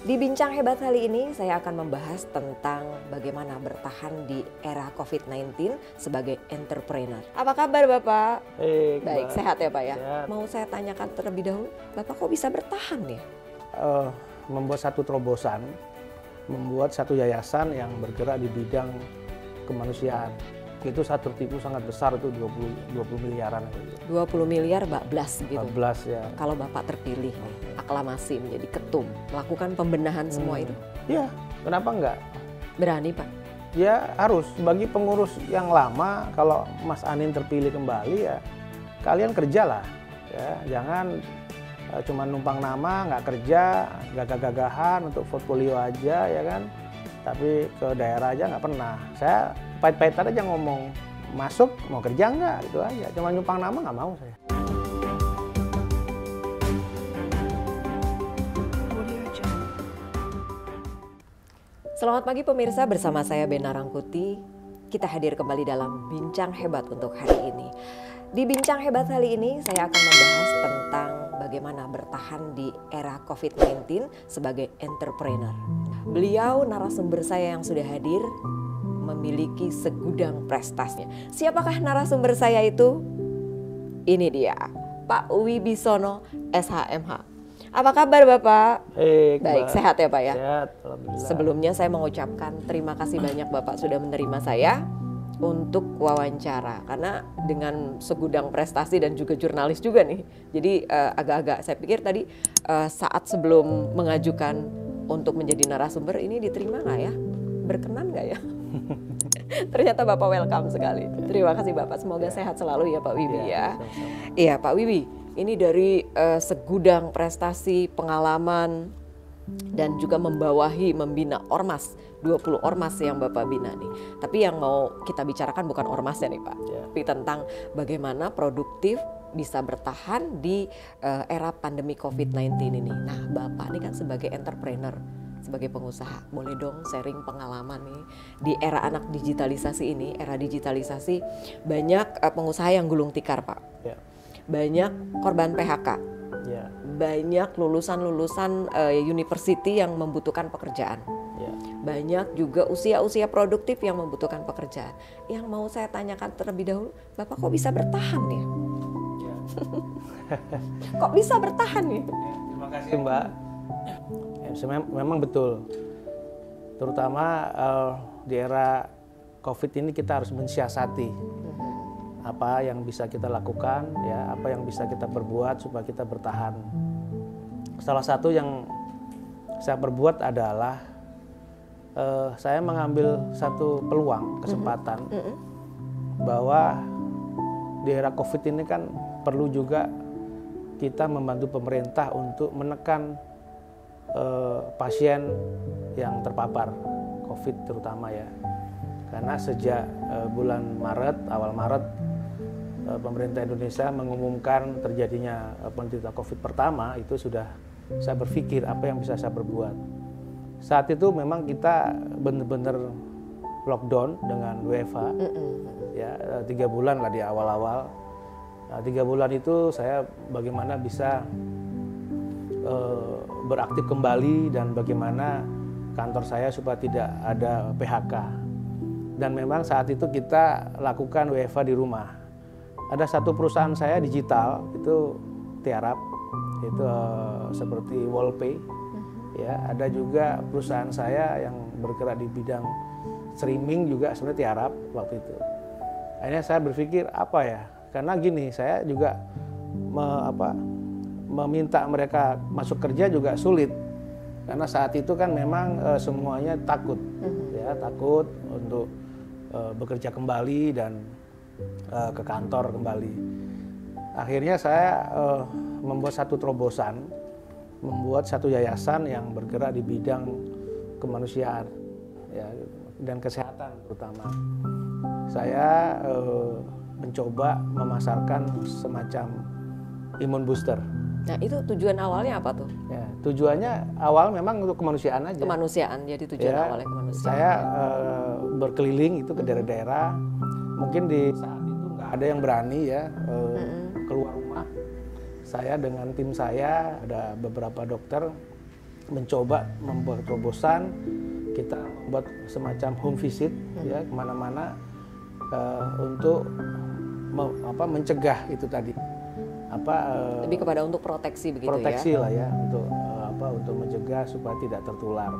Di Bincang Hebat kali ini saya akan membahas tentang bagaimana bertahan di era COVID-19 sebagai entrepreneur. Apa kabar Bapak? Baik, sehat ya Pak ya? Sehat. Mau saya tanyakan terlebih dahulu, Bapak kok bisa bertahan ya? Membuat satu terobosan, membuat satu yayasan yang bergerak di bidang kemanusiaan. Itu saya tertipu sangat besar, itu 20 miliaran. 20 miliar bablas gitu. 14 ya. Kalau Bapak terpilih, aklamasi menjadi ketum, melakukan pembenahan semua itu. Ya, kenapa enggak? Berani Pak? Ya harus, bagi pengurus yang lama, kalau Mas Anin terpilih kembali ya kalian kerjalah. Ya, jangan cuma numpang nama, nggak kerja, gagah-gagahan untuk portfolio aja ya kan. Tapi ke daerah aja nggak pernah. Saya pahit-pahitan aja ngomong, masuk mau kerja nggak, gitu aja. Cuma numpang nama nggak mau saya. Selamat pagi pemirsa, bersama saya Bena Rangkuti. Kita hadir kembali dalam Bincang Hebat untuk hari ini. Di Bincang Hebat kali ini saya akan membahas tentang bagaimana bertahan di era COVID-19 sebagai entrepreneur. Beliau narasumber saya yang sudah hadir memiliki segudang prestasinya. Siapakah narasumber saya itu? Ini dia, Pak Wibisono, SHMH. Apa kabar Bapak? Baik, sehat ya Pak ya? Sehat, alhamdulillah. Sebelumnya saya mengucapkan terima kasih banyak Bapak sudah menerima saya untuk wawancara. Karena dengan segudang prestasi dan juga jurnalis juga nih. Jadi agak-agak saya pikir tadi saat sebelum mengajukan untuk menjadi narasumber ini diterima nggak ya? Berkenan nggak ya? Ternyata Bapak welcome sekali. Terima kasih Bapak, semoga sehat selalu ya Pak Wibi ya. Iya Pak Wibi, ini dari segudang prestasi, pengalaman, dan juga membawahi, membina ormas, 20 ormas yang Bapak bina nih. Tapi yang mau kita bicarakan bukan ormasnya nih Pak, tapi tentang bagaimana produktif bisa bertahan di era pandemi COVID-19 ini. Nah Bapak ini kan sebagai entrepreneur, sebagai pengusaha, boleh dong sharing pengalaman nih di era anak digitalisasi ini, era digitalisasi banyak pengusaha yang gulung tikar Pak. Ya. Banyak korban PHK, Ya. banyak lulusan-lulusan university yang membutuhkan pekerjaan, Ya. banyak juga usia-usia produktif yang membutuhkan pekerjaan. Yang mau saya tanyakan terlebih dahulu, Bapak kok bisa bertahan ya? Kok bisa bertahan ya? Terima kasih Mbak. Ya, memang betul. Terutama di era COVID ini kita harus mensiasati apa yang bisa kita lakukan, ya, apa yang bisa kita perbuat supaya kita bertahan. Salah satu yang saya perbuat adalah saya mengambil satu peluang, kesempatan bahwa di era COVID ini kan perlu juga kita membantu pemerintah untuk menekan pasien yang terpapar COVID terutama ya. Karena sejak bulan Maret, awal Maret, pemerintah Indonesia mengumumkan terjadinya penderita COVID pertama, itu sudah saya berpikir apa yang bisa saya perbuat. Saat itu memang kita benar-benar lockdown dengan WFH, ya 3 bulan lah di awal-awal. Nah, 3 bulan itu saya bagaimana bisa beraktif kembali dan bagaimana kantor saya supaya tidak ada PHK. Dan memang saat itu kita lakukan WFH di rumah. Ada satu perusahaan saya digital, itu Tiarap, itu seperti Wallpay. Ya, ada juga perusahaan saya yang bergerak di bidang streaming juga sebenarnya Tiarap waktu itu. Akhirnya saya berpikir apa ya? Karena gini, saya juga meminta mereka masuk kerja juga sulit. Karena saat itu kan memang semuanya takut, ya, takut untuk bekerja kembali dan ke kantor kembali. Akhirnya saya membuat satu terobosan, membuat satu yayasan yang bergerak di bidang kemanusiaan, ya, dan kesehatan terutama. Saya mencoba memasarkan semacam imun booster. Nah itu tujuan awalnya apa tuh? Ya, tujuannya awal memang untuk kemanusiaan aja. Kemanusiaan, jadi tujuan Ya, awalnya kemanusiaan. saya berkeliling itu ke daerah-daerah. Mungkin di saat itu nggak ada yang berani ya keluar rumah. Saya dengan tim saya, ada beberapa dokter, mencoba membuat terobosan, kita membuat semacam home visit ya kemana-mana untuk mencegah itu tadi lebih kepada untuk proteksi begitu proteksi ya. lah ya untuk mencegah supaya tidak tertular.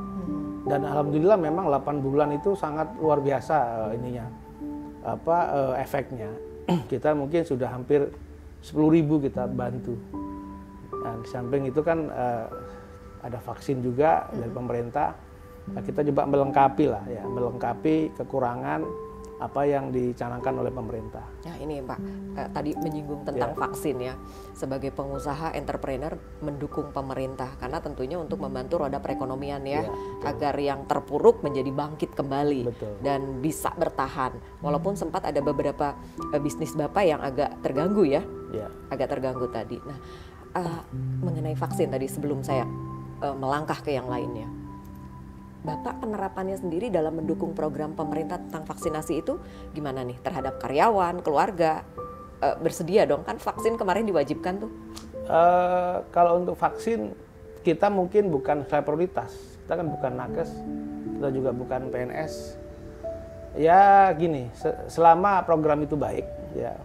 Dan alhamdulillah memang 8 bulan itu sangat luar biasa efeknya. Kita mungkin sudah hampir 10.000 kita bantu. Dan di samping itu kan ada vaksin juga dari pemerintah. Nah, kita coba melengkapi kekurangan apa yang dicanangkan oleh pemerintah. Nah ini Pak, tadi menyinggung tentang vaksin ya. Sebagai pengusaha, entrepreneur mendukung pemerintah karena tentunya untuk membantu roda perekonomian ya, agar yang terpuruk menjadi bangkit kembali dan bisa bertahan. Walaupun sempat ada beberapa bisnis Bapak yang agak terganggu ya, agak terganggu tadi. Nah mengenai vaksin tadi sebelum saya melangkah ke yang lainnya. Bapak penerapannya sendiri dalam mendukung program pemerintah tentang vaksinasi itu gimana nih terhadap karyawan, keluarga? Bersedia dong kan vaksin kemarin diwajibkan tuh? Kalau untuk vaksin kita mungkin bukan skala prioritas. Kita kan bukan nakes, kita juga bukan PNS. Ya gini, selama program itu baik, ya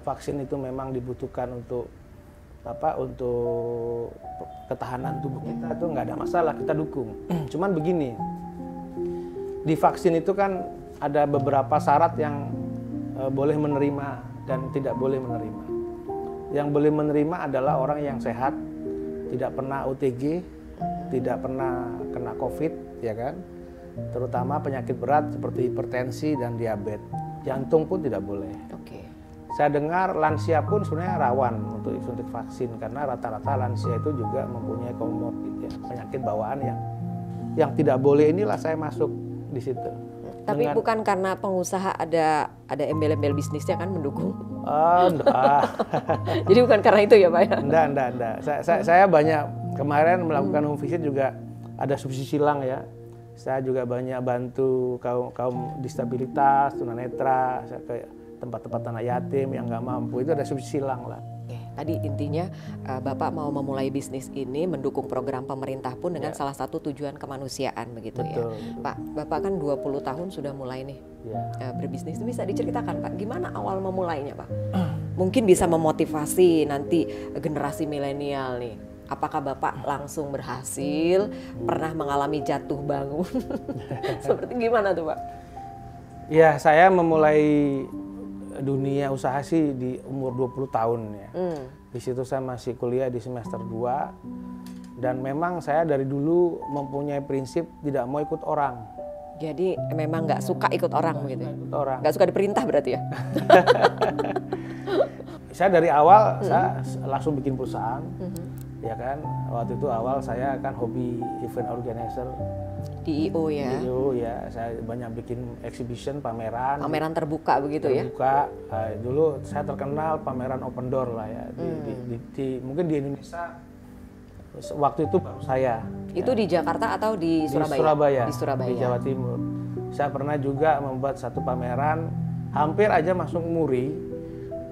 vaksin itu memang dibutuhkan untuk ketahanan tubuh kita itu nggak ada masalah, kita dukung. Cuman begini, di vaksin itu kan ada beberapa syarat yang boleh menerima dan tidak boleh menerima. Yang boleh menerima adalah orang yang sehat, tidak pernah OTG, tidak pernah kena COVID, ya kan? Terutama penyakit berat seperti hipertensi dan diabetes. Jantung pun tidak boleh. Saya dengar lansia pun sebenarnya rawan untuk suntik vaksin karena rata-rata lansia itu juga mempunyai komorbid ya, penyakit bawaan yang tidak boleh. Inilah saya masuk di situ. Tapi bukan karena pengusaha ada embel-embel bisnisnya kan mendukung? Enggak. Jadi bukan karena itu ya Pak ya? Enggak. Saya banyak kemarin melakukan home visit juga ada subsidi silang ya. Saya juga banyak bantu kaum disabilitas, tunanetra, saya kayak tempat-tempat anak yatim yang nggak mampu, itu ada subsidi silang lah. Tadi intinya Bapak mau memulai bisnis ini mendukung program pemerintah pun dengan salah satu tujuan kemanusiaan begitu. Betul. Pak, Bapak kan 20 tahun sudah mulai nih berbisnis. Itu bisa diceritakan Pak, gimana awal memulainya Pak? Mungkin bisa memotivasi nanti generasi milenial nih. Apakah Bapak langsung berhasil, pernah mengalami jatuh bangun? Seperti gimana tuh Pak? Ya, saya memulai dunia usaha sih di umur 20 tahun ya. Di situ saya masih kuliah di semester 2 dan memang saya dari dulu mempunyai prinsip tidak mau ikut orang. Jadi memang nggak suka ikut orang begitu ya? Nggak suka diperintah berarti ya? Saya dari awal saya langsung bikin perusahaan, ya kan. Waktu itu awal saya kan hobi event organizer. Di IO ya? Di IO ya, saya banyak bikin exhibition, pameran. Pameran terbuka begitu ya? Terbuka. Dulu saya terkenal pameran open door lah ya. Mungkin di Indonesia waktu itu baru saya. Itu ya. Di Jakarta atau di Surabaya? Di Surabaya, di Jawa Timur. Saya pernah juga membuat satu pameran, hampir aja masuk Muri.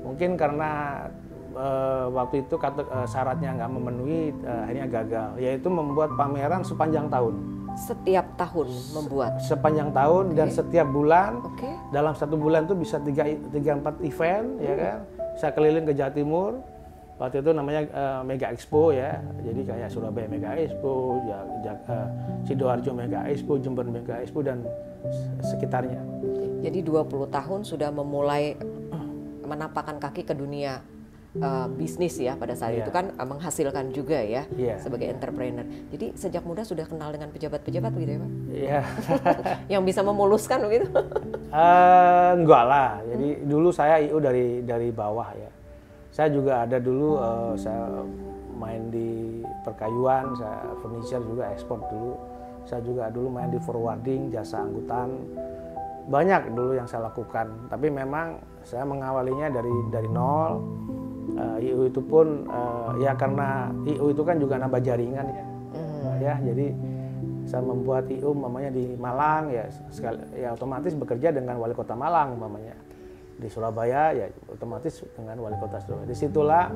Mungkin karena waktu itu syaratnya nggak memenuhi, akhirnya gagal. Yaitu membuat pameran sepanjang tahun. Setiap tahun membuat? Sepanjang tahun dan setiap bulan. Dalam satu bulan itu bisa 3-4 event, ya kan. Saya keliling ke Jawa Timur. Waktu itu namanya Mega Expo ya. Jadi kayak Surabaya Mega Expo, Sidoarjo Mega Expo, Jember Mega Expo dan sekitarnya. Jadi 20 tahun sudah memulai menapakkan kaki ke dunia bisnis ya pada saat itu kan menghasilkan juga ya sebagai entrepreneur. Jadi sejak muda sudah kenal dengan pejabat-pejabat begitu ya Pak? Iya. Yang bisa memuluskan begitu? Enggak lah. Jadi dulu saya IO dari bawah ya. Saya juga ada dulu saya main di perkayuan, saya furniture juga ekspor dulu. Saya juga dulu main di forwarding, jasa angkutan. Banyak dulu yang saya lakukan. Tapi memang saya mengawalinya dari nol. IO itu pun ya karena IO itu kan juga nambah jaringan ya, jadi saya membuat IO mamanya di Malang ya, otomatis bekerja dengan wali kota Malang mamanya, di Surabaya ya otomatis dengan wali kota Surabaya. Disitulah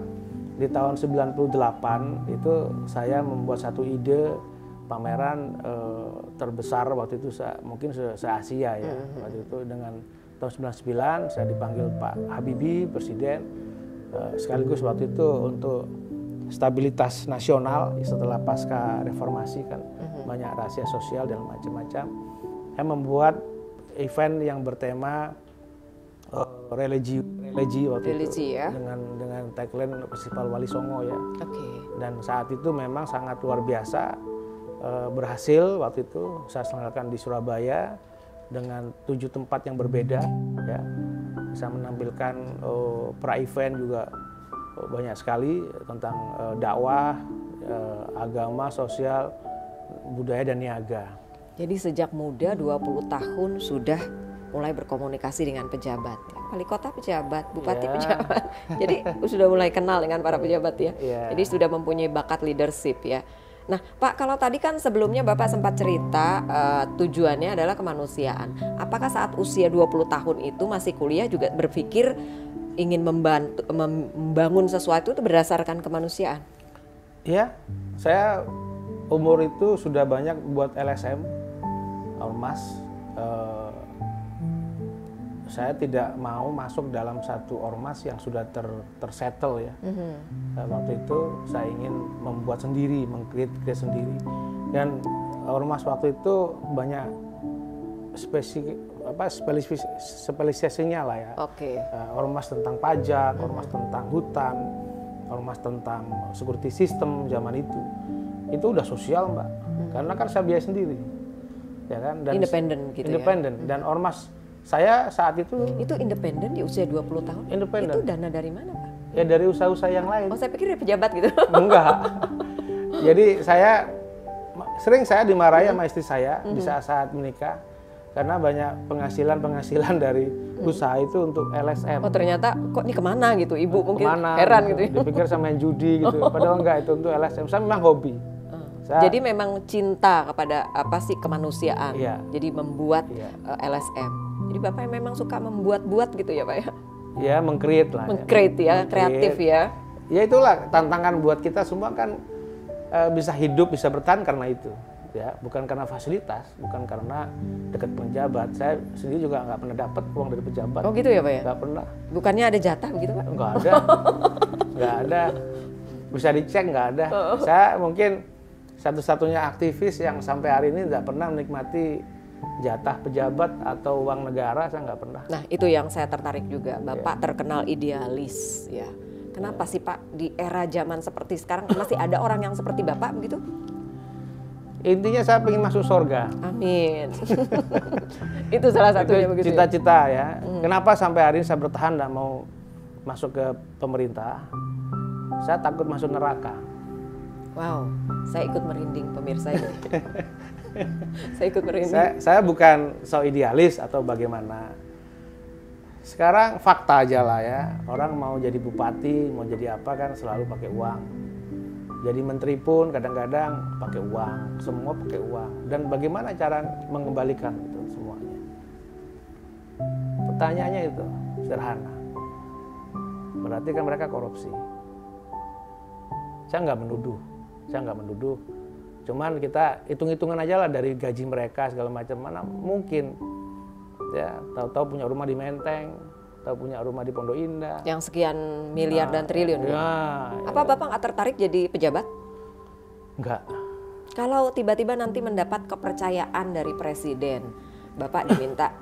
di tahun 98 itu saya membuat satu ide pameran terbesar waktu itu mungkin se-Asia ya. Waktu itu dengan tahun 99 saya dipanggil Pak Habibie, Presiden, sekaligus waktu itu untuk stabilitas nasional setelah pasca reformasi kan banyak rahasia sosial dan macam-macam. Saya membuat event yang bertema religi waktu itu ya? dengan tagline Festival Wali Songo ya. Dan saat itu memang sangat luar biasa, berhasil waktu itu saya selenggarakan di Surabaya dengan 7 tempat yang berbeda ya. Bisa menampilkan pra-event juga banyak sekali tentang dakwah, agama, sosial, budaya dan niaga. Jadi sejak muda 20 tahun sudah mulai berkomunikasi dengan pejabat, wali kota pejabat, bupati pejabat. Jadi sudah mulai kenal dengan para pejabat ya. Jadi sudah mempunyai bakat leadership ya. Nah Pak, kalau tadi kan sebelumnya Bapak sempat cerita tujuannya adalah kemanusiaan. Apakah saat usia 20 tahun itu masih kuliah juga berpikir ingin membangun sesuatu itu berdasarkan kemanusiaan? Iya, saya umur itu sudah banyak buat LSM, ormas. Saya tidak mau masuk dalam satu ormas yang sudah tersettle ya. Waktu itu saya ingin membuat sendiri, meng-create sendiri. Dan ormas waktu itu banyak spesialisasinya lah ya. Ormas tentang pajak, ormas tentang hutan, ormas tentang security system zaman itu. Itu udah sosial Mbak. Karena kan saya biaya sendiri. Ya kan? Dan independen gitu independen. ya. Dan ormas saya saat itu independen di usia 20 tahun? Independen. Itu dana dari mana Pak? Ya dari usaha-usaha yang lain. Oh saya pikir dari pejabat gitu. Enggak. Jadi sering saya dimarahi sama istri saya di saat menikah karena banyak penghasilan dari usaha itu untuk LSM. Oh ternyata kok ini kemana gitu, ibu mungkin kemana, heran gitu ya. Dipikir sama main judi gitu, padahal enggak, itu untuk LSM. Saya memang hobi. Jadi memang cinta kepada kemanusiaan. Jadi membuat LSM. Jadi Bapak memang suka membuat-buat gitu ya Pak ya? Ya, meng-create lah. Meng-create ya, kreatif ya. Ya itulah tantangan buat kita semua kan, bisa hidup, bisa bertahan karena itu. Ya, bukan karena fasilitas, bukan karena dekat pejabat. Saya sendiri juga nggak pernah dapat uang dari pejabat. Oh gitu ya Pak ya? Nggak pernah. Bukannya ada jatah begitu Pak? Nggak ada. Nggak ada. Bisa dicek nggak ada. Saya mungkin satu-satunya aktivis yang sampai hari ini nggak pernah menikmati jatah pejabat atau uang negara, saya nggak pernah. Nah itu yang saya tertarik juga, Bapak terkenal idealis ya. Kenapa sih Pak di era zaman seperti sekarang masih ada orang yang seperti Bapak begitu? Intinya saya ingin masuk surga. Amin. Itu salah satunya begitu. Cita-cita ya. Kenapa sampai hari ini saya bertahan dan mau masuk ke pemerintah? Saya takut masuk neraka. Wow, saya ikut merinding pemirsa ini. Saya ikut merinding. Saya bukan so idealis atau bagaimana. Sekarang fakta aja lah ya. Orang mau jadi bupati, mau jadi apa kan selalu pakai uang. Jadi menteri pun kadang-kadang pakai uang, semua pakai uang. Dan bagaimana cara mengembalikan itu semuanya? Pertanyaannya itu sederhana. Berarti kan mereka korupsi. Saya nggak menuduh. Cuman kita hitung-hitungan aja lah dari gaji mereka segala macam, mana mungkin ya tahu-tahu punya rumah di Menteng, tahu punya rumah di Pondok Indah. Yang sekian miliar dan triliun. Apa Bapak nggak tertarik jadi pejabat? Enggak. Kalau tiba-tiba nanti mendapat kepercayaan dari presiden, Bapak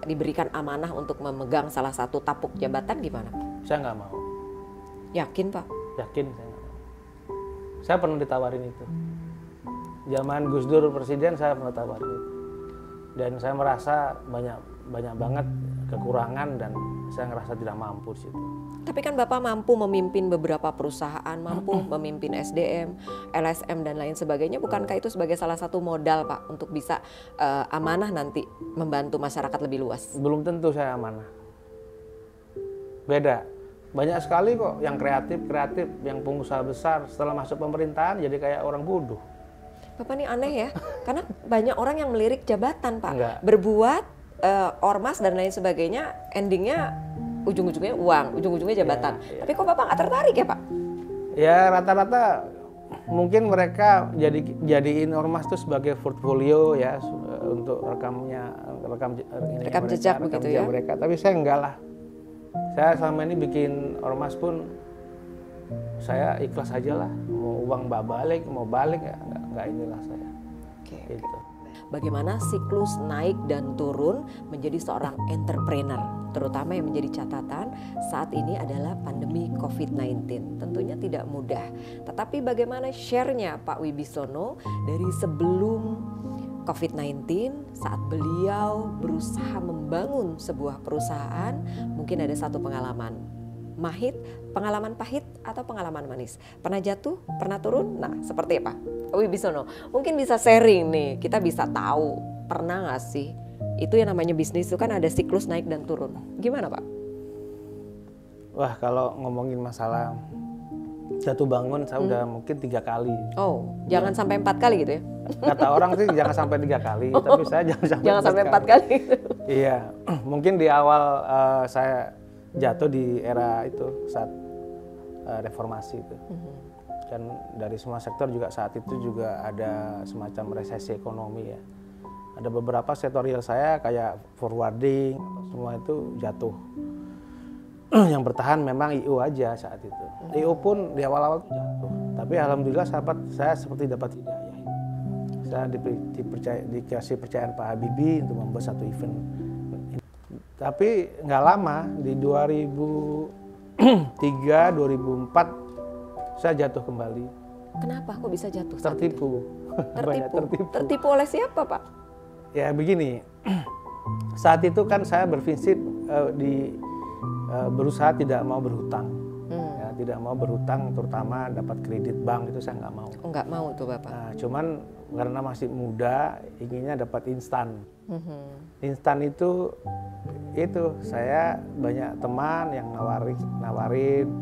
diberikan amanah untuk memegang salah satu tapuk jabatan gimana? Saya nggak mau. Yakin Pak? Yakin saya nggak mau. Saya pernah ditawarin itu. Zaman Gus Dur presiden saya pernah tawarin itu. Dan saya merasa banyak banget kekurangan dan saya ngerasa tidak mampu di situ. Tapi kan Bapak mampu memimpin beberapa perusahaan, mampu memimpin SDM, LSM dan lain sebagainya. Bukankah itu sebagai salah satu modal Pak untuk bisa amanah nanti membantu masyarakat lebih luas? Belum tentu saya amanah. Beda. Banyak sekali kok yang kreatif, yang pengusaha besar setelah masuk pemerintahan jadi kayak orang bodoh. Bapak ini aneh ya, karena banyak orang yang melirik jabatan Pak. Enggak. Berbuat, ormas dan lain sebagainya, endingnya ujung-ujungnya uang, ujung-ujungnya jabatan. Tapi kok Bapak nggak tertarik ya Pak? Ya rata-rata mungkin mereka jadiin ormas itu sebagai portfolio ya untuk rekam jejak begitu ya. Mereka. Tapi saya enggak lah. Saya selama ini bikin ormas pun saya ikhlas aja lah. Mau uang balik ya enggak inilah saya. Oke. Gitu. Bagaimana siklus naik dan turun menjadi seorang entrepreneur, terutama yang menjadi catatan saat ini adalah pandemi COVID-19. Tentunya tidak mudah, tetapi bagaimana share-nya Pak Wibisono dari sebelum COVID-19 saat beliau berusaha membangun sebuah perusahaan, mungkin ada satu pengalaman pengalaman pahit atau pengalaman manis. Pernah jatuh, pernah turun? Nah, seperti apa? Wibisono, mungkin bisa sharing nih, kita bisa tahu, pernah gak sih? Itu yang namanya bisnis itu kan ada siklus naik dan turun. Gimana Pak? Wah, kalau ngomongin masalah jatuh bangun, saya udah mungkin 3 kali. Oh, jangan sampai 4 kali gitu ya? Kata orang sih jangan sampai 3 kali, tapi saya jangan sampai 4 kali. Iya, mungkin di awal saya jatuh di era itu saat reformasi itu. Dan dari semua sektor juga saat itu juga ada semacam resesi ekonomi ya. Ada beberapa sektor real saya kayak forwarding, semua itu jatuh. Yang bertahan memang IO aja saat itu. IO pun di awal-awal jatuh. Tapi alhamdulillah saya seperti dapat hidayah. Saya dikasih percayaan Pak Habibie untuk membuat satu event. Tapi nggak lama, di 2003, 2004 saya jatuh kembali. Kenapa kok bisa jatuh? Tertipu. Banyak tertipu. Tertipu oleh siapa Pak? Ya begini, saat itu kan saya berprinsip berusaha tidak mau berhutang. Ya, tidak mau berhutang, terutama dapat kredit bank itu saya nggak mau. Oh, nggak mau tuh Bapak? Nah, cuman karena masih muda, inginnya dapat instan. Instan itu saya banyak teman yang nawarin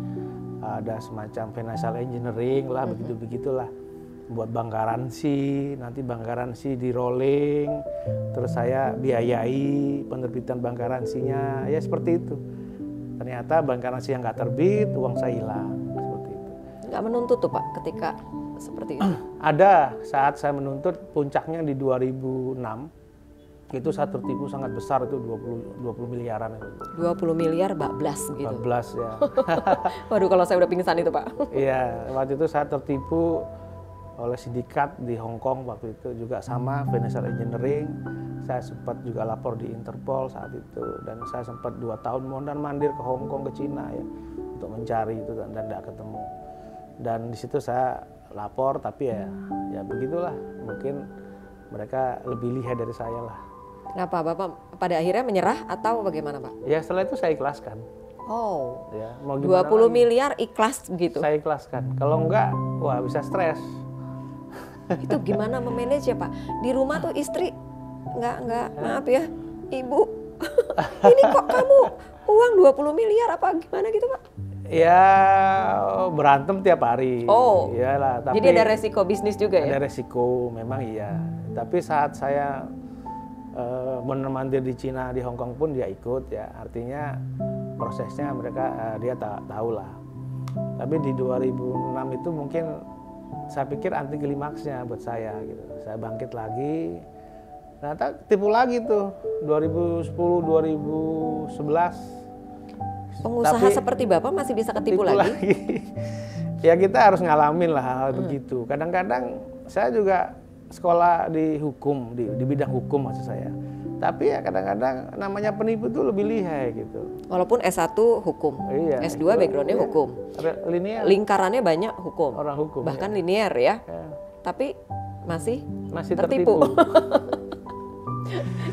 ada semacam financial engineering lah, begitulah, buat bank garansi, nanti bank garansi di rolling, terus saya biayai penerbitan bank garansinya, ya seperti itu. Ternyata bank garansi yang nggak terbit, uang saya hilang, seperti itu. Nggak menuntut tuh Pak ketika seperti itu? Ada saat saya menuntut, puncaknya di 2006. Itu saya tertipu sangat besar, itu 20 miliaran itu. 20 miliar bablas gitu. Bablas ya. Waduh, kalau saya udah pingsan itu Pak. Iya, waktu itu saya tertipu oleh sindikat di Hong Kong waktu itu juga sama financial engineering. Saya sempat juga lapor di Interpol saat itu, dan saya sempat 2 tahun mondar-mandir ke Hong Kong, ke Cina ya untuk mencari itu, dan tidak ketemu. Dan di situ saya lapor, tapi ya begitulah, mungkin mereka lebih lihai dari saya lah. Kenapa Bapak pada akhirnya menyerah atau bagaimana Pak? Ya setelah itu saya ikhlaskan. Oh, ya, mau 20 lagi? miliar ikhlas gitu? Saya ikhlaskan, kalau enggak, wah bisa stres. Itu gimana memanage ya Pak? Di rumah tuh istri nggak maaf ya Ibu, ini kok kamu uang 20 miliar apa gimana gitu Pak? Ya berantem tiap hari. Oh, iyalah. Tapi jadi ada resiko bisnis juga ya? Ada resiko, memang iya. Tapi saat saya mondar-mandir di Cina, di Hong Kong pun dia ikut ya. Artinya prosesnya mereka dia tahu lah. Tapi di 2006 itu mungkin saya pikir anti klimaksnya buat saya gitu. Saya bangkit lagi. Ternyata tipu lagi tuh 2010, 2011. Pengusaha seperti Bapak masih bisa ketipu lagi? Ya kita harus ngalamin lah hal begitu. Kadang-kadang saya juga sekolah di hukum, di bidang hukum maksud saya. Tapi ya kadang-kadang namanya penipu itu lebih lihai gitu. Walaupun S1 hukum, iya, S2 backgroundnya hukum. Linear. Lingkarannya banyak hukum. Orang hukum. Bahkan linear ya. Tapi masih tertipu.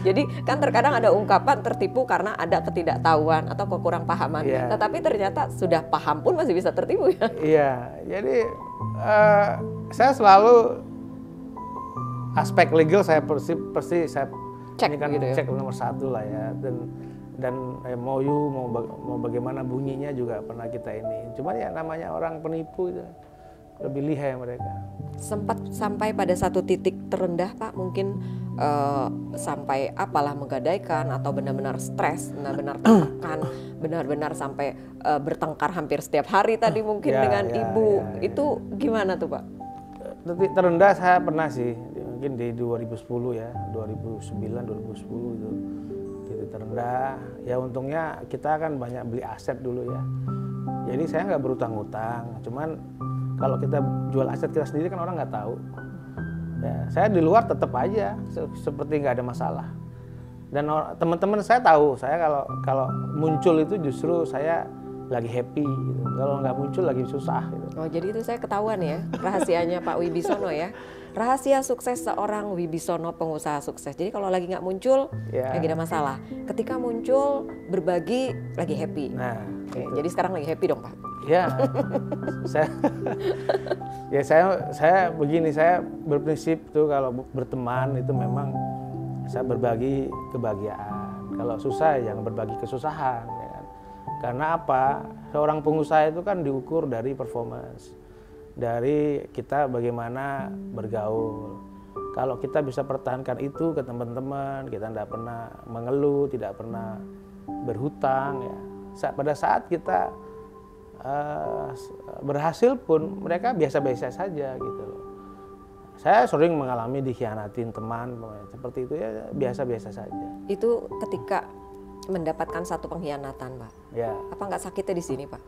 Jadi kan terkadang ada ungkapan tertipu karena ada ketidaktahuan atau kekurang pahaman. Yeah. Tetapi ternyata sudah paham pun masih bisa tertipu ya. Iya, jadi saya selalu aspek legal saya pasti saya cek kan gitu ya. Cek nomor 1 lah ya, dan MOU mau bagaimana bunyinya juga pernah kita ini. Cuma ya namanya orang penipu itu lebih lihai mereka. Sempat sampai pada satu titik terendah Pak, mungkin sampai apalah menggadaikan atau benar-benar stres, benar-benar tertekan, benar-benar sampai bertengkar hampir setiap hari tadi mungkin dengan ibu. Itu gimana tuh Pak? Titik terendah saya pernah sih, mungkin di 2010 ya, 2009, 2010 itu titik terendah. Ya untungnya kita kan banyak beli aset dulu ya. Jadi saya nggak berutang-utang, cuman kalau kita jual aset kita sendiri kan orang nggak tahu. Ya, saya di luar tetap aja seperti nggak ada masalah. Dan teman-teman saya tahu, saya kalau muncul itu justru saya lagi happy gitu. Kalau nggak muncul lagi susah gitu. Oh, jadi itu saya ketahuan ya rahasianya Pak Wibisono ya. Rahasia sukses seorang Wibisono pengusaha sukses. Jadi kalau lagi nggak muncul, Ya. lagi ada masalah. Ketika muncul, berbagi, lagi happy. Nah, Oke, jadi sekarang lagi happy dong Pak. ya, saya begini, saya berprinsip tuh kalau berteman itu memang saya berbagi kebahagiaan. Kalau susah jangan berbagi kesusahan. Ya kan? Karena apa? Seorang pengusaha itu kan diukur dari performance, dari kita bagaimana bergaul. Kalau kita bisa pertahankan itu ke teman-teman, kita tidak pernah mengeluh, tidak pernah berhutang. Ya. Pada saat kita berhasil pun mereka biasa-biasa saja gitu loh. Saya sering mengalami dikhianatin teman seperti itu ya, biasa-biasa saja. Itu ketika mendapatkan satu pengkhianatan Pak. Ya. Apa nggak sakitnya di sini Pak?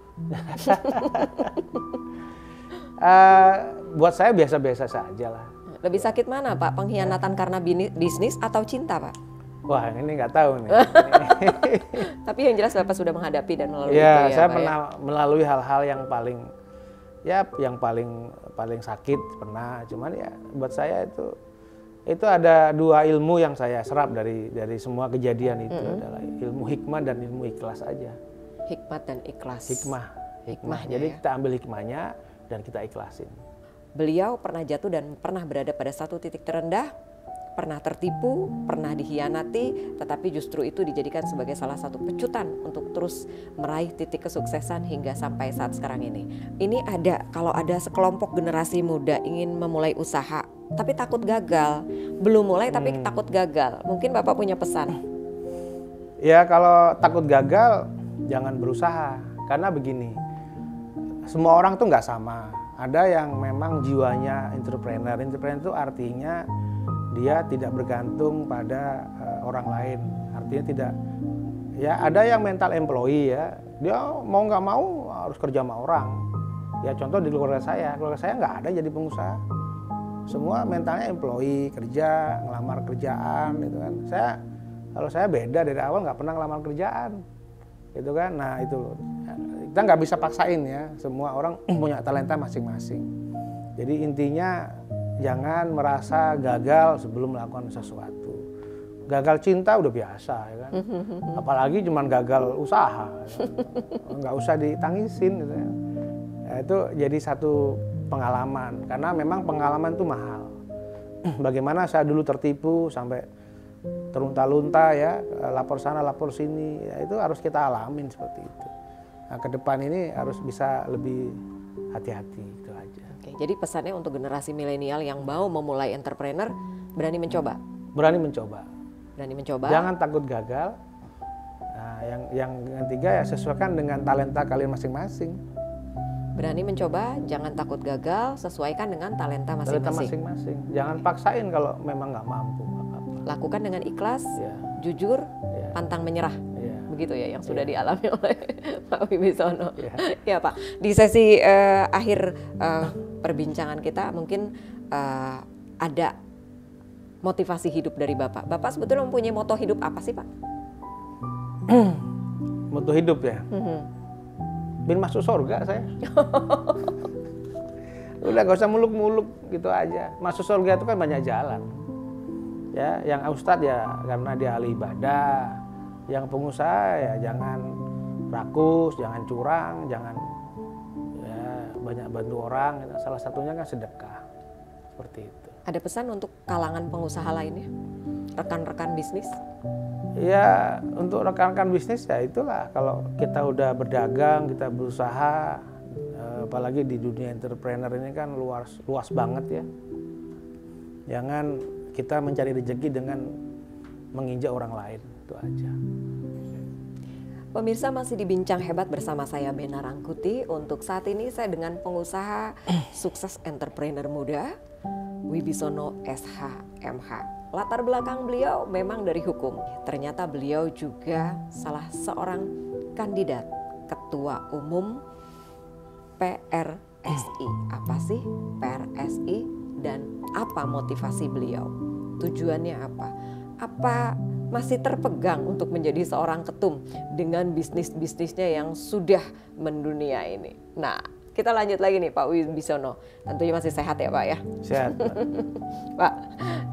Buat saya biasa-biasa saja lah. Lebih sakit mana Pak? Pengkhianatan karena bisnis atau cinta Pak? Wah ini nggak tahu nih. Tapi yang jelas Bapak sudah menghadapi dan melalui Ya, itu ya saya Pak, pernah melalui hal-hal yang paling sakit pernah. Cuman ya buat saya itu ada dua ilmu yang saya serap dari semua kejadian itu adalah ilmu hikmah dan ilmu ikhlas aja. Hikmat dan ikhlas. Hikmah. Jadi ya. kita ambil hikmahnya dan kita ikhlasin. Beliau pernah jatuh dan pernah berada pada satu titik terendah, pernah tertipu, pernah dikhianati, tetapi justru itu dijadikan sebagai salah satu pecutan untuk terus meraih titik kesuksesan hingga sampai saat sekarang ini. Ini kalau ada sekelompok generasi muda ingin memulai usaha, tapi takut gagal, belum mulai tapi takut gagal. Mungkin Bapak punya pesan? Ya kalau takut gagal jangan berusaha, karena begini, semua orang tuh nggak sama. Ada yang memang jiwanya entrepreneur. Entrepreneur itu artinya dia tidak bergantung pada orang lain. Artinya tidak, ya ada yang mental employee ya. Dia mau nggak mau harus kerja sama orang. Ya contoh di keluarga saya nggak ada jadi pengusaha. Semua mentalnya employee, kerja, ngelamar kerjaan gitu kan. Kalau saya beda dari awal, nggak pernah ngelamar kerjaan. Gitu kan. Nah itu loh. Kita nggak bisa paksain ya, semua orang punya talenta masing-masing. Jadi intinya jangan merasa gagal sebelum melakukan sesuatu. Gagal cinta udah biasa ya kan, apalagi cuma gagal usaha, ya kan? Nggak usah ditangisin gitu ya. Ya, itu jadi satu pengalaman, karena memang pengalaman itu mahal. Bagaimana saya dulu tertipu sampai terlunta-lunta ya, lapor sana lapor sini, ya itu harus kita alamin seperti itu. Nah, ke depan ini harus bisa lebih hati-hati, itu aja. Oke, jadi pesannya untuk generasi milenial yang mau memulai entrepreneur, berani mencoba. Berani mencoba. Berani mencoba. Jangan takut gagal. Nah, yang ketiga ya sesuaikan dengan talenta kalian masing-masing. Berani mencoba, jangan takut gagal, sesuaikan dengan talenta masing-masing. Jangan paksain kalau memang nggak mampu. Lakukan dengan ikhlas, Ya. jujur, Ya. pantang menyerah. Ya. Begitu ya yang sudah dialami oleh Pak Wibisono. Ya. Ya Pak, di sesi akhir perbincangan kita mungkin ada motivasi hidup dari Bapak. Bapak sebetulnya mempunyai moto hidup apa sih Pak? Moto hidup ya? Bin masuk surga saya. Udah gak usah muluk-muluk gitu aja. Masuk surga itu kan banyak jalan. Ya, yang ustadz ya karena dia ahli ibadah. Yang pengusaha ya jangan rakus, jangan curang, jangan ya banyak bantu orang. Salah satunya kan sedekah, seperti itu. Ada pesan untuk kalangan pengusaha lainnya, rekan-rekan bisnis? Ya untuk rekan-rekan bisnis ya itulah, kalau kita udah berdagang, kita berusaha, apalagi di dunia entrepreneur ini kan luas banget ya. Jangan kita mencari rezeki dengan menginjak orang lain, itu aja. Pemirsa masih di Bincang Hebat bersama saya Bena Rangkuti. Untuk saat ini saya dengan pengusaha sukses entrepreneur muda Wibisono SH.MH. Latar belakang beliau memang dari hukum. Ternyata beliau juga salah seorang kandidat ketua umum PRSI. Apa sih PRSI dan apa motivasi beliau? Tujuannya apa? Apa masih terpegang untuk menjadi seorang ketum dengan bisnisnya yang sudah mendunia ini? Nah, kita lanjut lagi nih Pak Wibisono. Tentunya masih sehat ya Pak ya? Sehat. Pak,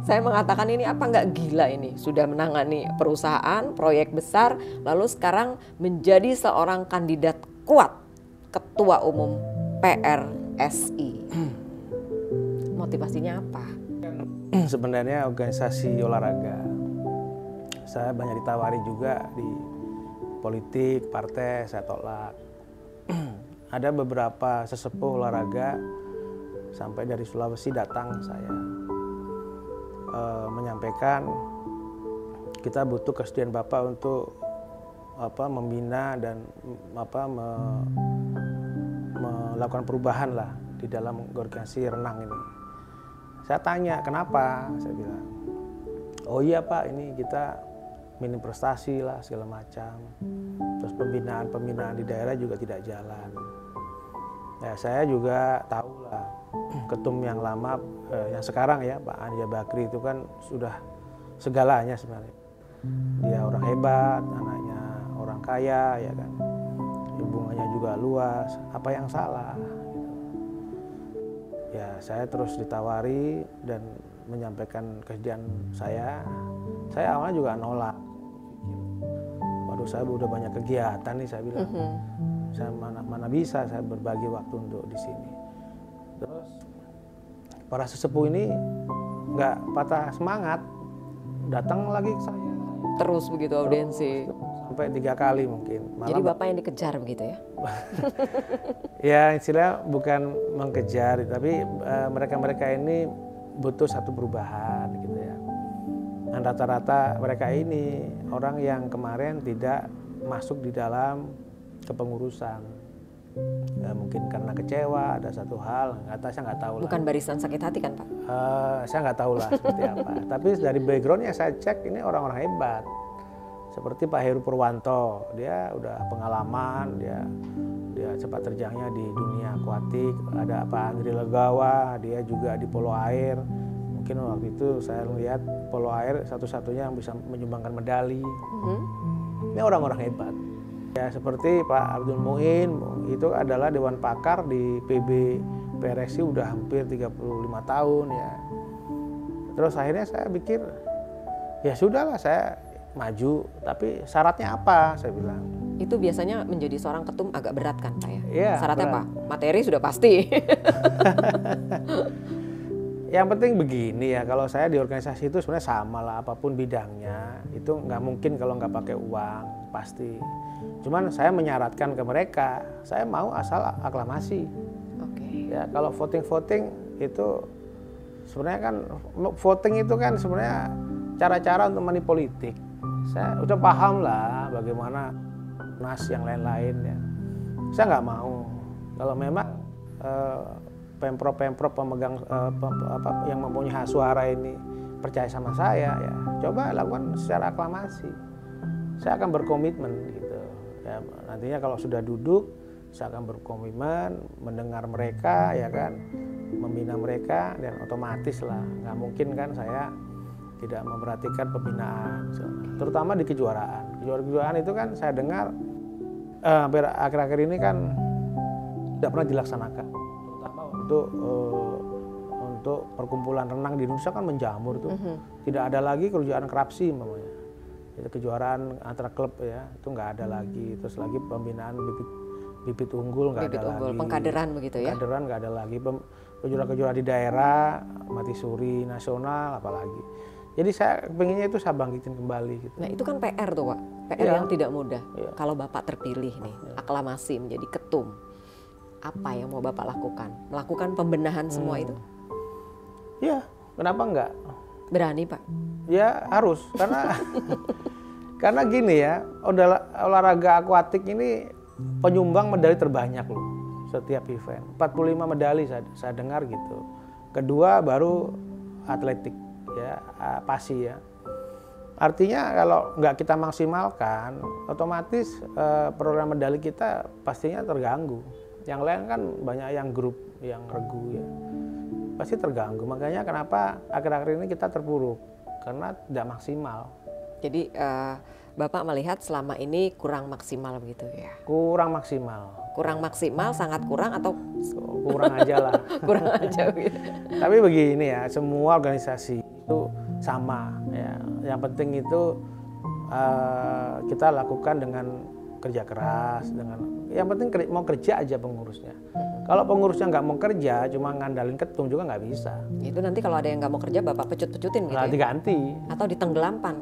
saya mengatakan ini apa nggak gila ini? Sudah menangani perusahaan, proyek besar, lalu sekarang menjadi seorang kandidat kuat ketua umum PRSI. Motivasinya apa? Sebenarnya organisasi olahraga. Saya banyak ditawari juga di politik, partai, saya tolak. Ada beberapa sesepuh olahraga sampai dari Sulawesi datang saya menyampaikan kita butuh kesediaan Bapak untuk membina dan melakukan perubahan lah di dalam organisasi renang ini. Saya tanya kenapa, saya bilang, oh iya Pak, ini kita minim prestasi lah segala macam. Terus pembinaan di daerah juga tidak jalan. Ya saya juga tahu lah ketum yang lama, yang sekarang ya Pak Anja Bakri itu kan sudah segalanya sebenarnya. Dia orang hebat, anaknya orang kaya ya kan, hubungannya juga luas. Apa yang salah? Ya saya terus ditawari dan menyampaikan kesediaan saya. Saya awalnya juga nolak. Waduh saya udah banyak kegiatan nih, saya bilang. Saya mana bisa saya berbagi waktu untuk di sini. Terus para sesepuh ini nggak patah semangat, datang lagi ke saya. Terus begitu audiensi. Sampai 3 kali mungkin. Jadi Bapak yang dikejar begitu ya? Ya istilah bukan mengejar, tapi mereka-mereka ini butuh satu perubahan gitu ya. Dan rata-rata mereka ini orang yang kemarin tidak masuk di dalam kepengurusan. Ya, mungkin karena kecewa ada satu hal, saya nggak tahu lah. Bukan barisan sakit hati kan Pak? Saya nggak tahu lah seperti apa. Tapi dari backgroundnya saya cek ini orang-orang hebat. Seperti Pak Heru Purwanto, dia udah pengalaman, dia cepat terjangnya di dunia akuatik. Ada Pak Andri Legawa, dia juga di polo air. Mungkin waktu itu saya lihat polo air satu-satunya yang bisa menyumbangkan medali. Ini orang-orang hebat. Ya seperti Pak Abdul Muin, itu adalah Dewan Pakar di PB PRSI udah hampir 35 tahun ya. Terus akhirnya saya pikir, ya sudahlah saya maju, tapi syaratnya apa? Saya bilang. Itu biasanya menjadi seorang ketum agak berat kan Pak ya? Iya, syaratnya berat. apa? Materi sudah pasti. Yang penting begini ya, kalau saya di organisasi itu sebenarnya sama lah, apapun bidangnya, itu nggak mungkin kalau nggak pakai uang, pasti. Cuman saya menyaratkan ke mereka, saya mau asal aklamasi. Oke. Ya kalau voting itu sebenarnya kan, voting itu kan sebenarnya cara-cara untuk money politik. Saya udah paham lah bagaimana nas yang lain-lain ya. Saya nggak mau. Kalau memang pemprov pemegang yang mempunyai hak suara ini percaya sama saya ya, coba lakukan secara aklamasi. Saya akan berkomitmen gitu. Ya, nantinya kalau sudah duduk, saya akan berkomitmen mendengar mereka ya kan, membina mereka, dan otomatis lah nggak mungkin kan saya tidak memperhatikan pembinaan, terutama di kejuaraan. Kejuaraan itu kan saya dengar hampir akhir-akhir ini kan tidak pernah dilaksanakan, terutama untuk perkumpulan renang di Indonesia kan menjamur tuh. Tidak ada lagi kejuaraan kerapsi umpamanya. Itu kejuaraan antara klub ya, itu nggak ada lagi. Terus lagi pembinaan bibit unggul nggak ada lagi. Pengkaderan begitu ya? Pengkaderan nggak ada lagi. Kejuaraan-kejuaraan di daerah, mati suri nasional apalagi. Jadi saya pengennya itu saya bangkitin kembali gitu. Nah itu kan PR tuh Pak, PR yang tidak mudah. Kalau Bapak terpilih nih, aklamasi menjadi ketum, apa yang mau Bapak lakukan? Melakukan pembenahan semua itu? Ya, kenapa enggak? Berani Pak? Ya harus, karena Karena gini ya, olahraga akuatik ini penyumbang medali terbanyak loh setiap event. 45 medali saya dengar gitu. Kedua baru atletik ya, pasi ya. Artinya kalau nggak kita maksimalkan, otomatis program medali kita pastinya terganggu. Yang lain kan banyak yang grup, yang regu ya, pasti terganggu. Makanya kenapa akhir-akhir ini kita terpuruk, karena tidak maksimal. Jadi Bapak melihat selama ini kurang maksimal begitu ya? Kurang maksimal. Kurang maksimal, sangat kurang atau? Kurang aja lah. Kurang aja gitu. Tapi begini ya, semua organisasi itu sama ya. Yang penting itu kita lakukan dengan kerja keras, yang penting mau kerja aja pengurusnya. Kalau pengurusnya nggak mau kerja, cuma ngandalin ketum juga nggak bisa. Itu nanti kalau ada yang nggak mau kerja, Bapak pecut-pecutin gitu Nah, ya? diganti. Atau ditenggelamkan?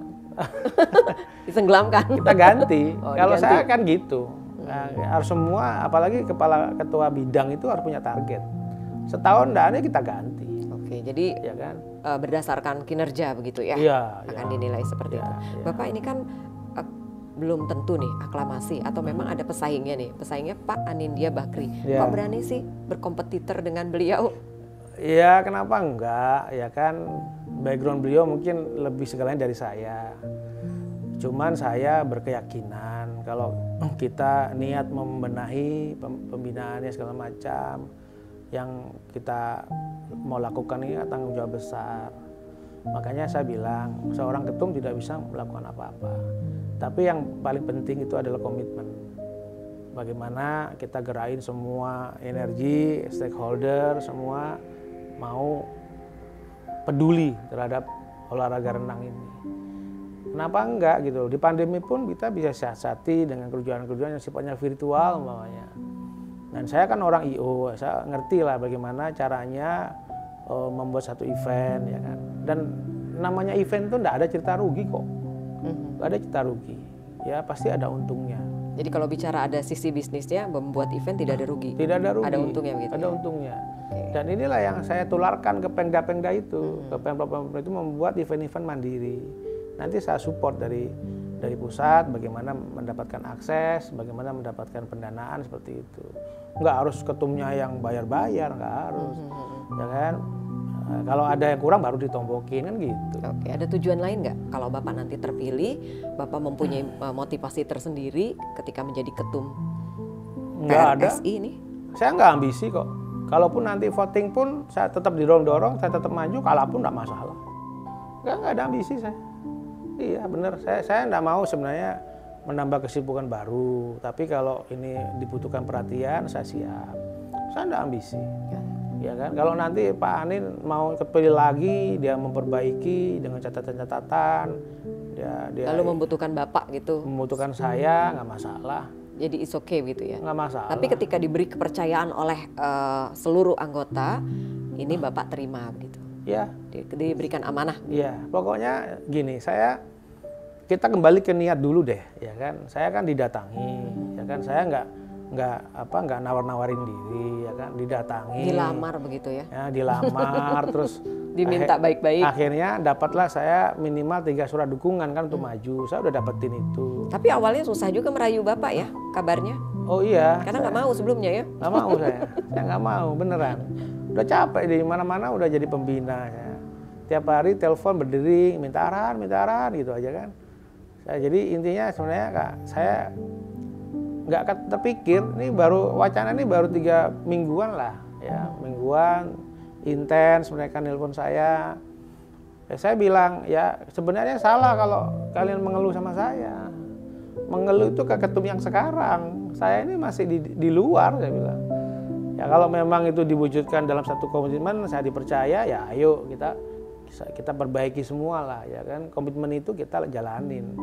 Ditenggelamkan? Kita ganti. Oh, kalau diganti. saya kan gitu. Nah, harus semua, apalagi kepala ketua bidang itu harus punya target. Setahun dananya kita ganti. Oke, jadi Ya kan? berdasarkan kinerja begitu ya? Iya. Akan Ya. dinilai seperti Ya, itu. ya. Bapak ini kan belum tentu nih aklamasi atau memang ada pesaingnya nih. Pesaingnya Pak Anindya Bakri. Ya. Kok berani sih berkompetitor dengan beliau? Ya kenapa enggak, ya kan background beliau mungkin lebih segalanya dari saya. Cuman saya berkeyakinan kalau kita niat membenahi pembinaannya segala macam, yang kita mau lakukan ini tanggung jawab besar. Makanya saya bilang seorang ketum tidak bisa melakukan apa-apa. Tapi yang paling penting itu adalah komitmen. Bagaimana kita gerain semua energi, stakeholder, semua mau peduli terhadap olahraga renang ini. Kenapa enggak gitu? Di pandemi pun kita bisa siasati dengan kejuaraan-kejuaraan yang sifatnya virtual umpamanya. Dan saya kan orang IO, saya ngerti lah bagaimana caranya membuat satu event ya kan. Dan namanya event itu enggak ada cerita rugi kok. Enggak ada cerita rugi. Ya pasti ada untungnya. Jadi kalau bicara ada sisi bisnisnya, membuat event tidak ada rugi. Tidak ada rugi. Ada untungnya begitu. Ada ya? untungnya. Oke. Dan inilah yang saya tularkan ke pemda-pemda itu, ke pemda-pemda itu membuat event-event mandiri. Nanti saya support dari pusat, bagaimana mendapatkan akses, bagaimana mendapatkan pendanaan seperti itu. Nggak harus ketumnya yang bayar-bayar, nggak harus, ya kan? Nah, kalau ada yang kurang baru ditombokin kan gitu. Oke, ada tujuan lain nggak? Kalau Bapak nanti terpilih, Bapak mempunyai motivasi tersendiri ketika menjadi ketum Nggak ada. PRSI ini? Saya nggak ambisi kok. Kalaupun nanti voting pun saya tetap didorong-dorong, saya tetap maju, kalaupun nggak masalah. Nggak ada ambisi saya. Iya benar, saya nggak mau sebenarnya menambah kesibukan baru. Tapi kalau ini dibutuhkan perhatian, saya siap. Saya nggak ambisi. Ya kan, kalau nanti Pak Anin mau kepilih lagi, dia memperbaiki dengan catatan-catatan, dia Lalu membutuhkan Bapak gitu. membutuhkan saya, nggak masalah. Jadi it's okay gitu ya. Nggak masalah. Tapi ketika diberi kepercayaan oleh seluruh anggota, ini Bapak terima begitu. Ya, Diberikan amanah. iya, pokoknya gini, kita kembali ke niat dulu deh, ya kan. Saya kan didatangi, ya kan. Saya nggak nawar-nawarin diri, ya kan. Didatangi. Dilamar begitu ya. Ya, dilamar, terus Diminta baik-baik. Akhirnya dapatlah saya minimal 3 surat dukungan kan untuk maju. Saya udah dapetin itu. Tapi awalnya susah juga merayu Bapak ya kabarnya. Oh iya. Karena nggak mau sebelumnya ya. Nggak mau saya nggak mau beneran. Udah capek di mana-mana udah jadi pembina ya. Tiap hari telepon berdiri minta arahan gitu aja kan. Jadi intinya sebenarnya Kak, saya nggak terpikir ini wacana ini baru 3 mingguan lah ya, mingguan intens mereka nelpon saya. Ya, saya bilang ya sebenarnya salah kalau kalian mengeluh sama saya. Mengeluh itu ke ketum yang sekarang. Saya ini masih di luar, saya bilang. Ya kalau memang itu diwujudkan dalam satu komitmen, saya dipercaya, ya ayo kita perbaiki semua lah, ya kan. Komitmen itu kita jalanin.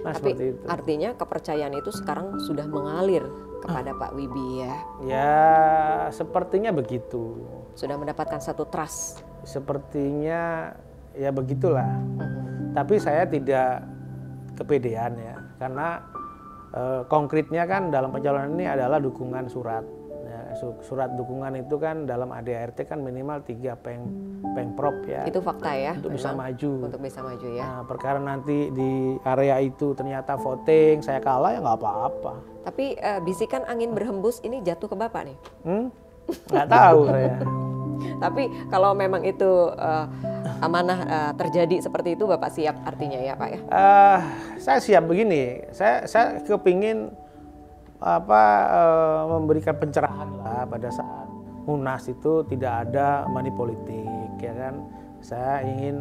Nah, Tapi seperti itu. artinya kepercayaan itu sekarang sudah mengalir kepada Pak Wibi ya. Ya sepertinya begitu. Sudah mendapatkan satu trust. Sepertinya ya begitulah. Tapi saya tidak kepedean ya, karena konkretnya kan dalam pencalonan ini adalah dukungan surat. Ya, surat dukungan itu kan dalam ADART kan minimal 3 Pemprov ya. Itu fakta ya. Untuk bisa maju. Untuk bisa maju ya. Nah, perkara nanti di area itu ternyata voting saya kalah ya nggak apa-apa. Tapi bisikan angin berhembus ini jatuh ke Bapak nih. Nggak tahu saya. Tapi kalau memang itu amanah terjadi seperti itu, Bapak siap artinya ya Pak ya? Saya siap begini. Saya kepingin memberikan pencerahan lah pada saat Munas itu tidak ada money politik, ya kan? Saya ingin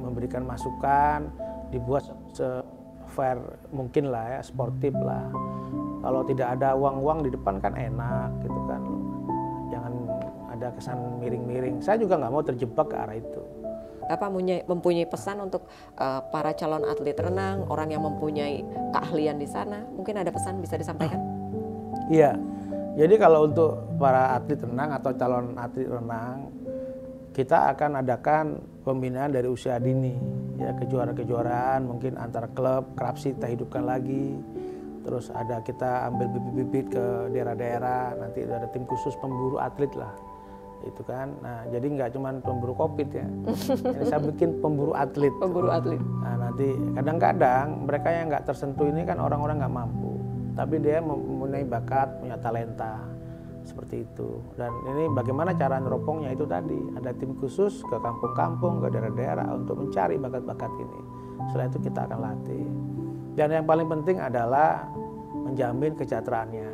memberikan masukan, dibuat se-fair mungkin lah ya, sportif lah. Kalau tidak ada uang-uang di depan kan enak gitu kan. Jangan ada kesan miring-miring. Saya juga nggak mau terjebak ke arah itu. Bapak mempunyai pesan untuk para calon atlet renang, orang yang mempunyai keahlian di sana, mungkin ada pesan bisa disampaikan? Iya. Jadi kalau untuk para atlet renang atau calon atlet renang, kita akan adakan pembinaan dari usia dini, ya kejuaraan-kejuaraan mungkin antar klub, Krapsi kita hidupkan lagi, terus ada kita ambil bibit-bibit ke daerah-daerah, nanti ada tim khusus pemburu atlet lah, itu kan. Nah jadi nggak cuma pemburu COVID ya, ini saya bikin pemburu atlet. Pemburu atlet. Nah nanti kadang-kadang mereka yang nggak tersentuh ini kan orang-orang nggak mampu, tapi dia mempunyai bakat, punya talenta. Seperti itu. Dan ini bagaimana cara neropongnya itu tadi. Ada tim khusus ke kampung-kampung, ke daerah-daerah untuk mencari bakat-bakat ini. Setelah itu kita akan latih. Dan yang paling penting adalah menjamin kesejahteraannya.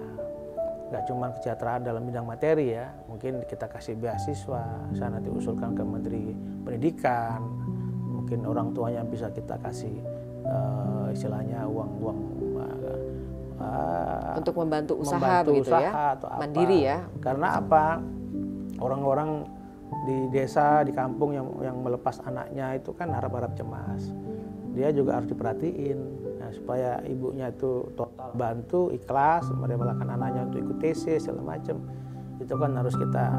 Gak cuma kesejahteraan dalam bidang materi ya. Mungkin kita kasih beasiswa, saya nanti usulkan ke Menteri Pendidikan. Mungkin orang tuanya bisa kita kasih istilahnya uang-uang untuk membantu usaha begitu ya, atau mandiri ya. Karena apa? Orang-orang di desa, di kampung yang melepas anaknya itu kan harap-harap cemas. Dia juga harus diperhatiin, nah, supaya ibunya itu total bantu, ikhlas, merelakan anaknya untuk ikut TC segala macam. Itu kan harus kita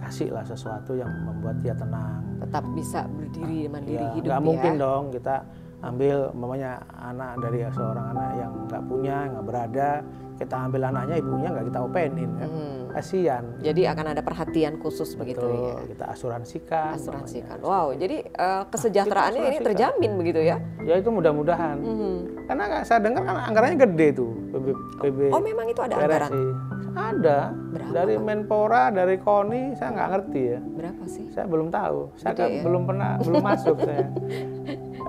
kasih lah sesuatu yang membuat dia tenang. Tetap bisa berdiri mandiri Ya, hidup nggak ya. mungkin dong kita ambil mamanya anak dari seorang anak yang nggak punya, nggak berada, kita ambil anaknya, ibunya nggak kita openin kan, kasihan. Jadi akan ada perhatian khusus begitu ya. Kita asuransikan. Asuransikan. Wow, jadi kesejahteraannya ini terjamin begitu ya? Ya itu mudah-mudahan. Karena saya dengar kan anggarannya gede tuh PB. Oh memang itu ada anggaran? Ada. Berapa, dari Pak? Menpora, dari KONI, saya nggak ngerti ya. Berapa sih? Saya belum tahu. Saya Gede kan ya? belum masuk saya.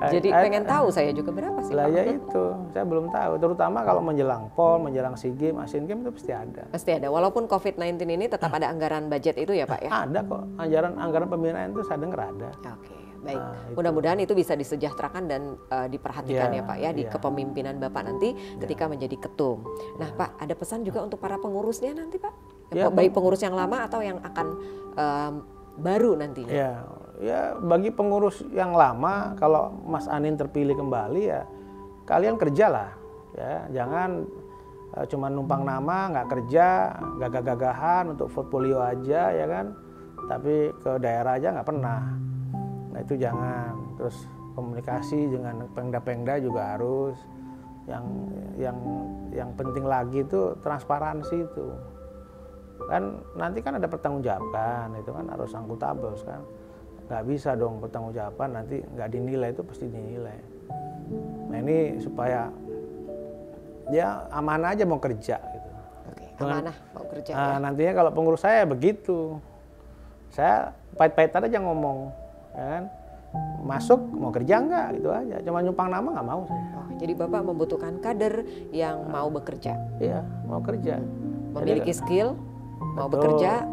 Jadi pengen tahu saya juga berapa sih? Lah Pak? ya itu, saya belum tahu. Terutama kalau menjelang PON, menjelang SEA Games, Asian Games itu pasti ada. Pasti ada. Walaupun COVID-19 ini tetap ada anggaran budget itu ya Pak ya? Ada kok, anggaran pembinaan itu saya dengar ada. Oke, baik. Nah, Mudah-mudahan itu bisa disejahterakan dan diperhatikan ya Pak ya di iya. kepemimpinan Bapak nanti ketika menjadi ketum. Nah Pak, ada pesan juga untuk para pengurusnya nanti Pak? Ya, baik pengurus yang lama atau yang akan baru nantinya? Ya bagi pengurus yang lama, kalau Mas Anin terpilih kembali ya kalian kerjalah, ya jangan cuma numpang nama, nggak kerja, gagah-gagahan untuk portfolio aja ya kan, tapi ke daerah aja nggak pernah. Nah itu jangan. Terus komunikasi dengan pengda-pengda juga harus. Yang penting lagi itu transparansi itu. Kan nanti kan ada pertanggungjawaban, itu kan harus akuntabel kan. Nggak bisa dong pertanggungjawaban nanti nggak dinilai, itu pasti dinilai. Nah ini supaya dia amanah aja mau kerja gitu. Oke, amanah mau kerja ya. Nantinya kalau pengurus saya begitu, saya pahit-pahitan aja ngomong, ya kan? Masuk mau kerja nggak gitu aja, cuma nyumpang nama nggak mau saya. Oh, jadi Bapak membutuhkan kader yang mau bekerja, Iya mau kerja, memiliki skill, mau Betul. bekerja.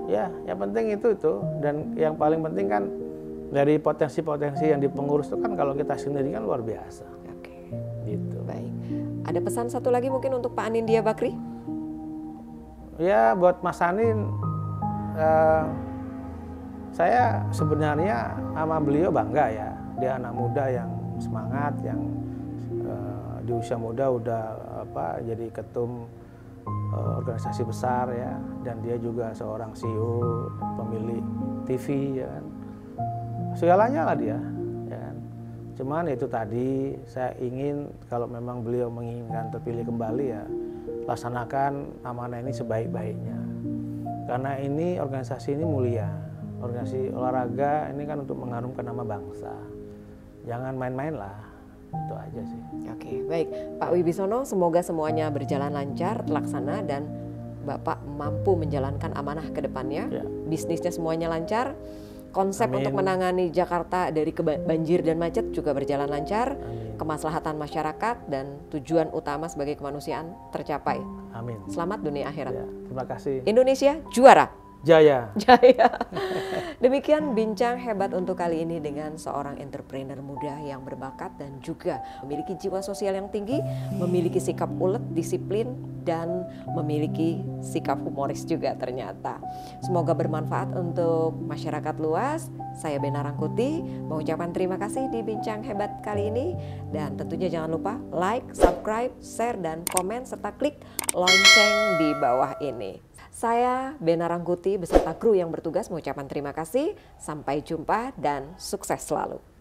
Ya yang penting itu dan yang paling penting kan dari potensi-potensi yang di pengurus itu kan kalau kita sendiri kan luar biasa. Oke, Gitu. baik. Ada pesan satu lagi mungkin untuk Pak Anindya Bakri? Ya buat Mas Anin, saya sebenarnya sama beliau bangga ya. Dia anak muda yang semangat, yang di usia muda udah jadi ketum organisasi besar ya, dan dia juga seorang CEO, pemilik TV ya kan. Segalanya lah dia, ya kan. Cuman itu tadi saya ingin kalau memang beliau menginginkan terpilih kembali ya, laksanakan amanah ini sebaik-baiknya. Karena ini organisasi ini mulia, organisasi olahraga ini kan untuk mengharumkan nama bangsa. Jangan main-main lah, itu aja sih. Oke, baik Pak Wibisono, semoga semuanya berjalan lancar, terlaksana dan Bapak mampu menjalankan amanah ke depannya. Ya. Bisnisnya semuanya lancar. Konsep Amin. untuk menangani Jakarta dari banjir dan macet juga berjalan lancar. Amin. Kemaslahatan masyarakat dan tujuan utama sebagai kemanusiaan tercapai. Amin. Selamat dunia akhirat. Ya, terima kasih. Indonesia juara. Jaya. Jaya. Demikian bincang hebat untuk kali ini dengan seorang entrepreneur muda yang berbakat dan juga memiliki jiwa sosial yang tinggi, memiliki sikap ulet, disiplin, dan memiliki sikap humoris juga ternyata. Semoga bermanfaat untuk masyarakat luas. Saya Bena Rangkuti mengucapkan terima kasih di bincang hebat kali ini. Dan tentunya jangan lupa like, subscribe, share, dan komen serta klik lonceng di bawah ini. Saya Bena Rangkuti beserta kru yang bertugas mengucapkan terima kasih. Sampai jumpa dan sukses selalu.